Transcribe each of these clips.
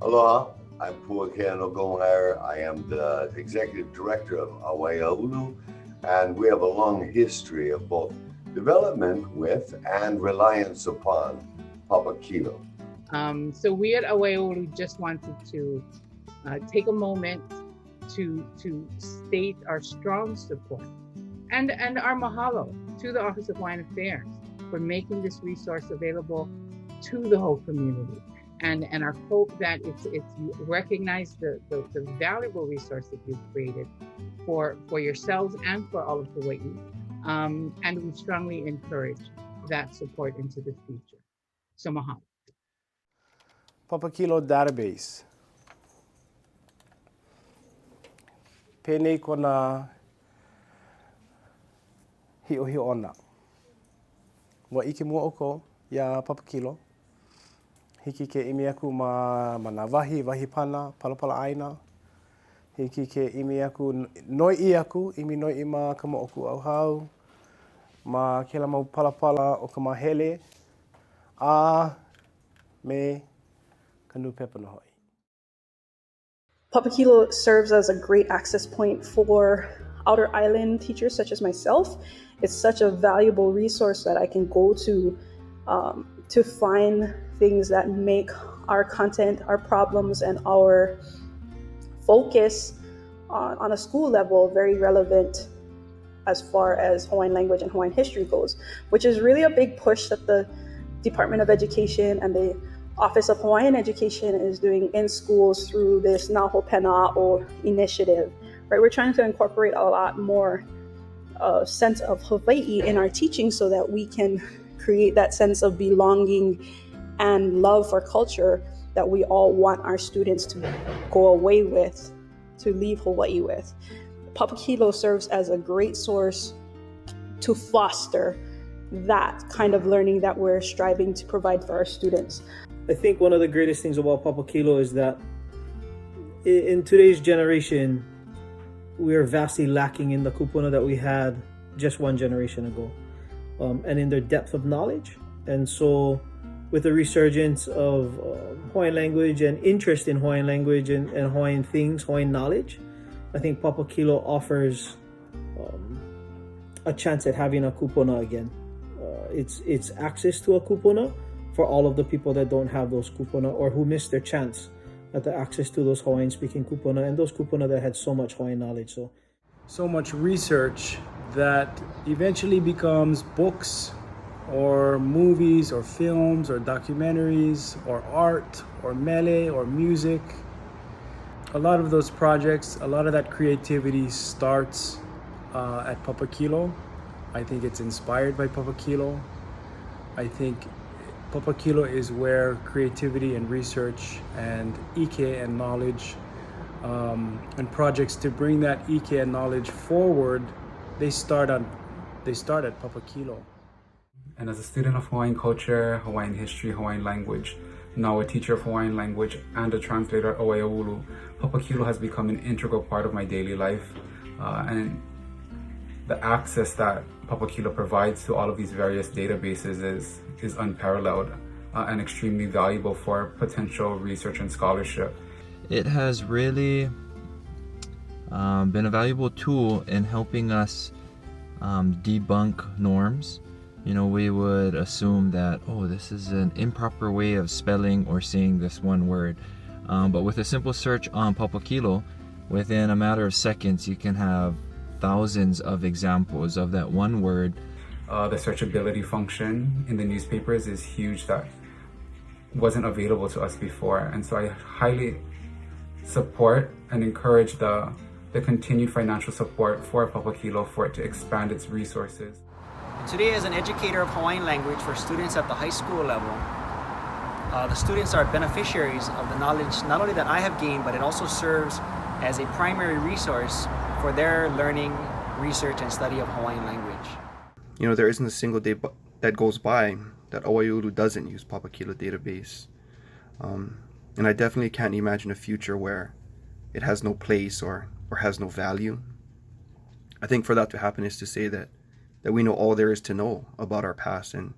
Aloha, I'm Papakilo Database. I am the Executive Director of Awaiaulu, and we have a long history of both development with and reliance upon Papakilo. So we at Awaiaulu just wanted to take a moment to state our strong support and our mahalo to the Office of Hawaiian Affairs for making this resource available to the whole community. And our hope that it's you recognize the valuable resource that you've created for yourselves and for all of Hawaii. And we strongly encourage that support into the future. So mahalo. Papakilo Database. Pene kona hi'o ona. Wa ike mua oko ya Papakilo. Hiki ke imi aku ma na wahi pana, palapala aina. Hiki ke imi aku noi I aku, imi noi I ma ka mo'oku au hau. Ma kela mau palapala o ka mahele. A me kanu pepa no hoi. Papakilo serves as a great access point for outer island teachers such as myself. It's such a valuable resource that I can go to find things that make our content, our problems, and our focus on a school level very relevant as far as Hawaiian language and Hawaiian history goes, which is really a big push that the Department of Education and the Office of Hawaiian Education is doing in schools through this Naho Pena'o initiative. Right, we're trying to incorporate a lot more sense of Hawaii in our teaching so that we can create that sense of belonging and love for culture that we all want our students to go away with, to leave Hawaii with. Papakilo serves as a great source to foster that kind of learning that we're striving to provide for our students. I think one of the greatest things about Papakilo is that in today's generation, we are vastly lacking in the kupuna that we had just one generation ago, and in their depth of knowledge. And so with the resurgence of Hawaiian language and interest in Hawaiian language and Hawaiian things, Hawaiian knowledge, I think Papakilo offers a chance at having a kupuna again. It's access to a kupuna for all of the people that don't have those kupuna or who missed their chance at the access to those Hawaiian speaking kupuna and those kupuna that had so much Hawaiian knowledge. So much research that eventually becomes books or movies or films or documentaries or art or mele or music. A lot of those projects, a lot of that creativity starts at Papakilo. I think it's inspired by Papakilo. I think Papakilo is where creativity and research and ike and knowledge and projects to bring that ike and knowledge forward, they start at Papakilo. And as a student of Hawaiian culture, Hawaiian history, Hawaiian language, now a teacher of Hawaiian language and a translator at Awaiaulu, Papakilo has become an integral part of my daily life. And the access that Papakilo provides to all of these various databases is unparalleled and extremely valuable for potential research and scholarship. It has really been a valuable tool in helping us debunk norms. You know, we would assume that, oh, this is an improper way of spelling or saying this one word. But with a simple search on Papakilo, within a matter of seconds, you can have thousands of examples of that one word. The searchability function in the newspapers is huge that wasn't available to us before. And so I highly support and encourage the continued financial support for Papakilo for it to expand its resources. Today, as an educator of Hawaiian language for students at the high school level, the students are beneficiaries of the knowledge not only that I have gained, but it also serves as a primary resource for their learning, research, and study of Hawaiian language. You know, there isn't a single day that goes by that Awaiaulu doesn't use Papakilo Database. And I definitely can't imagine a future where it has no place or has no value. I think for that to happen is to say that we know all there is to know about our past and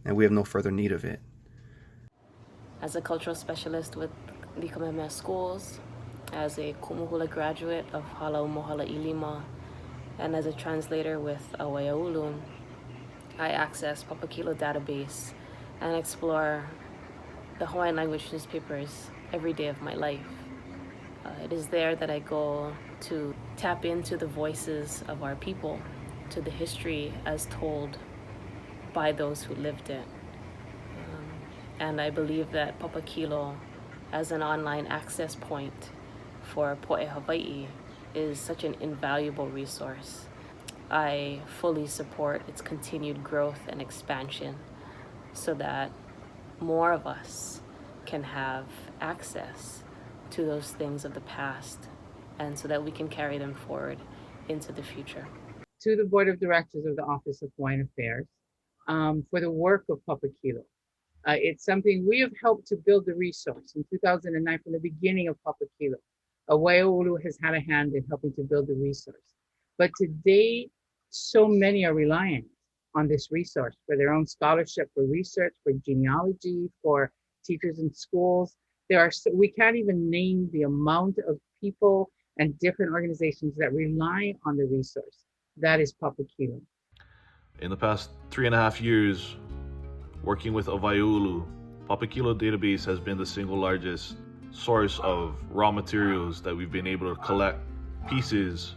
we have no further need of it. As a cultural specialist with Likamemea Schools, as a Kumuhula graduate of Halau Mohala Ilima, and as a translator with Awaiaulu, I access Papakilo Database and explore the Hawaiian language newspapers every day of my life. It is there that I go to tap into the voices of our people, to the history as told by those who lived it. And I believe that Papakilo, as an online access point for Po'e Hawaii, is such an invaluable resource. I fully support its continued growth and expansion so that more of us can have access to those things of the past, and so that we can carry them forward into the future. To the Board of Directors of the Office of Hawaiian Affairs for the work of Papakilo. It's something we have helped to build the resource. In 2009, from the beginning of Papakilo, Awaiaulu has had a hand in helping to build the resource. But today, so many are reliant on this resource for their own scholarship, for research, for genealogy, for teachers in schools. We can't even name the amount of people and different organizations that rely on the resource. That is Papakilo. In the past 3.5 years, working with Awaiaulu, Papakilo Database has been the single largest source of raw materials that we've been able to collect pieces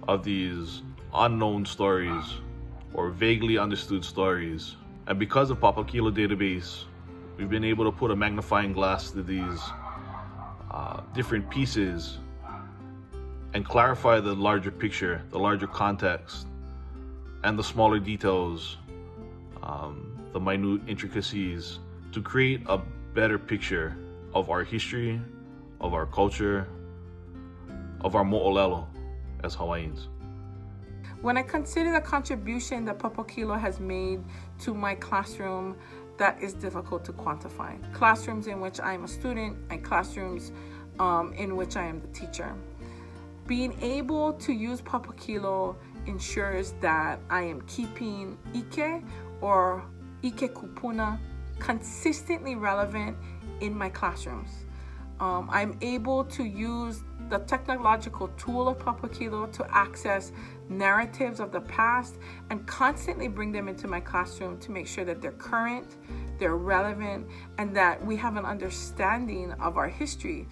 of these unknown stories or vaguely understood stories. And because of Papakilo Database, we've been able to put a magnifying glass to these different pieces and clarify the larger picture, the larger context, and the smaller details, the minute intricacies, to create a better picture of our history, of our culture, of our mo'olelo as Hawaiians. When I consider the contribution that Papakilo has made to my classroom, that is difficult to quantify. Classrooms in which I am a student and classrooms in which I am the teacher. Being able to use Papakilo ensures that I am keeping Ike or Ike kupuna consistently relevant in my classrooms. I'm able to use the technological tool of Papakilo to access narratives of the past and constantly bring them into my classroom to make sure that they're current, they're relevant, and that we have an understanding of our history.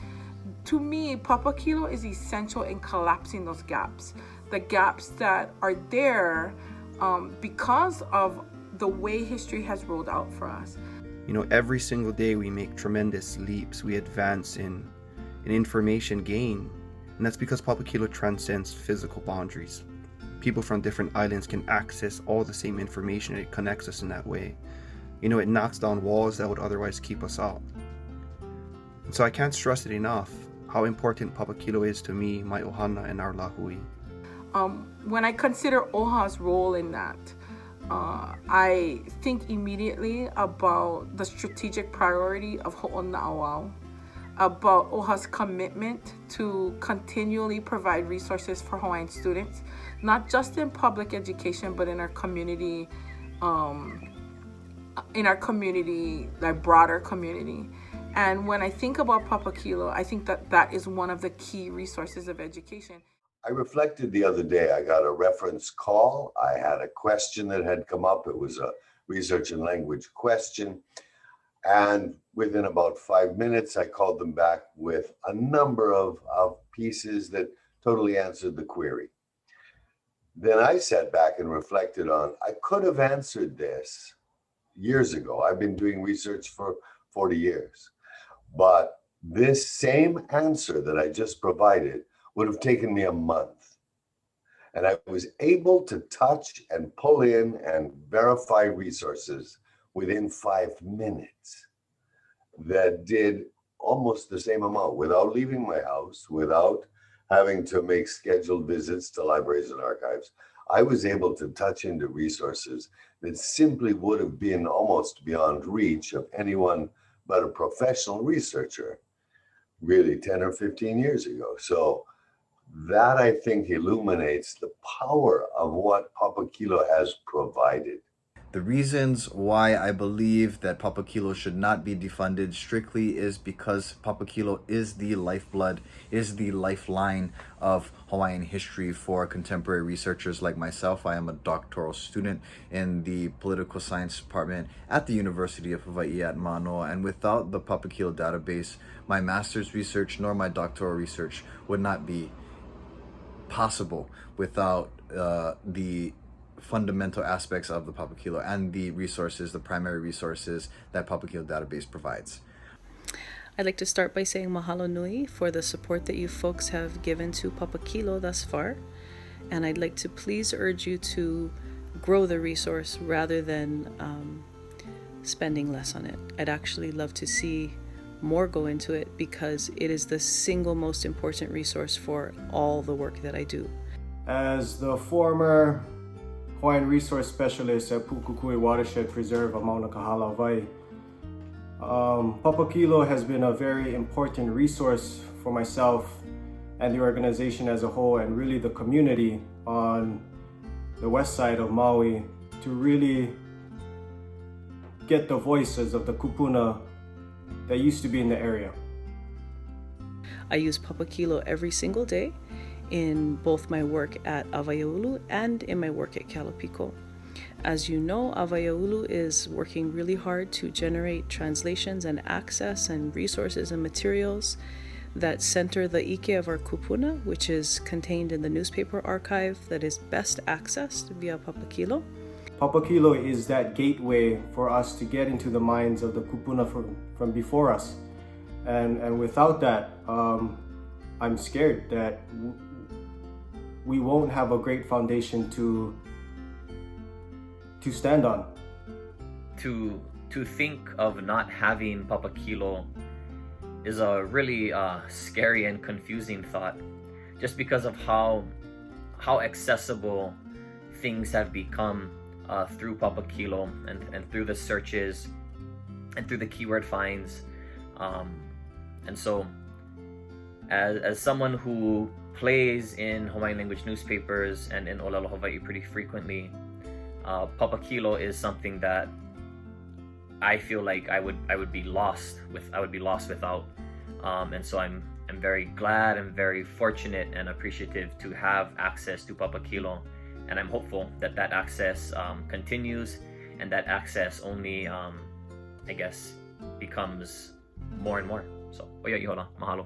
To me, Papakilo is essential in collapsing those gaps, the gaps that are there because of the way history has rolled out for us. You know, every single day we make tremendous leaps, we advance in information gain, and that's because Papakilo transcends physical boundaries. People from different islands can access all the same information, and it connects us in that way. You know, it knocks down walls that would otherwise keep us out. And so I can't stress it enough how important Papakilo is to me, my ohana, and our lahui. When I consider OHA's role in that, I think immediately about the strategic priority of Ho'ona'auau, about OHA's commitment to continually provide resources for Hawaiian students, not just in public education, but in our community, like broader community. And when I think about Papakilo, I think that that is one of the key resources of education. I reflected the other day, I got a reference call. I had a question that had come up. It was a research and language question. And within about 5 minutes, I called them back with a number of pieces that totally answered the query. Then I sat back and reflected on, I could have answered this years ago. I've been doing research for 40 years. But this same answer that I just provided would have taken me a month. And I was able to touch and pull in and verify resources within 5 minutes that did almost the same amount without leaving my house, without having to make scheduled visits to libraries and archives. I was able to touch into resources that simply would have been almost beyond reach of anyone but a professional researcher, really 10 or 15 years ago. So that, I think, illuminates the power of what Papakilo has provided. The reasons why I believe that Papakilo should not be defunded strictly is because Papakilo is the lifeblood, is the lifeline of Hawaiian history for contemporary researchers like myself. I am a doctoral student in the political science department at the University of Hawaii at Manoa, and without the Papakilo database, my master's research nor my doctoral research would not be possible without the fundamental aspects of the Papakilo and the resources, the primary resources that Papakilo database provides. I'd like to start by saying mahalo nui for the support that you folks have given to Papakilo thus far. And I'd like to please urge you to grow the resource rather than spending less on it. I'd actually love to see more go into it because it is the single most important resource for all the work that I do. As the former Hawaiian Resource Specialist at Pukukui Watershed Preserve of Mauna Kahala, Hawaii, Papakilo has been a very important resource for myself and the organization as a whole, and really the community on the west side of Maui, to really get the voices of the kupuna that used to be in the area. I use Papakilo every single day in both my work at Awaiaulu and in my work at Kalapiko. As you know, Awaiaulu is working really hard to generate translations and access and resources and materials that center the ike of our kupuna, which is contained in the newspaper archive that is best accessed via Papakilo. Papakilo is that gateway for us to get into the minds of the kupuna from before us. And without that, I'm scared that we won't have a great foundation to stand on. To think of not having Papakilo is a really scary and confusing thought, just because of how accessible things have become through Papakilo and through the searches and through the keyword finds. And so as someone who plays in Hawaiian language newspapers and in Olelo Hawaii pretty frequently, Papakilo is something that I feel like I would be lost without. And so I'm very glad and very fortunate and appreciative to have access to Papakilo, and I'm hopeful that that access continues, and that access only I guess becomes more and more. So, oia ihola, mahalo.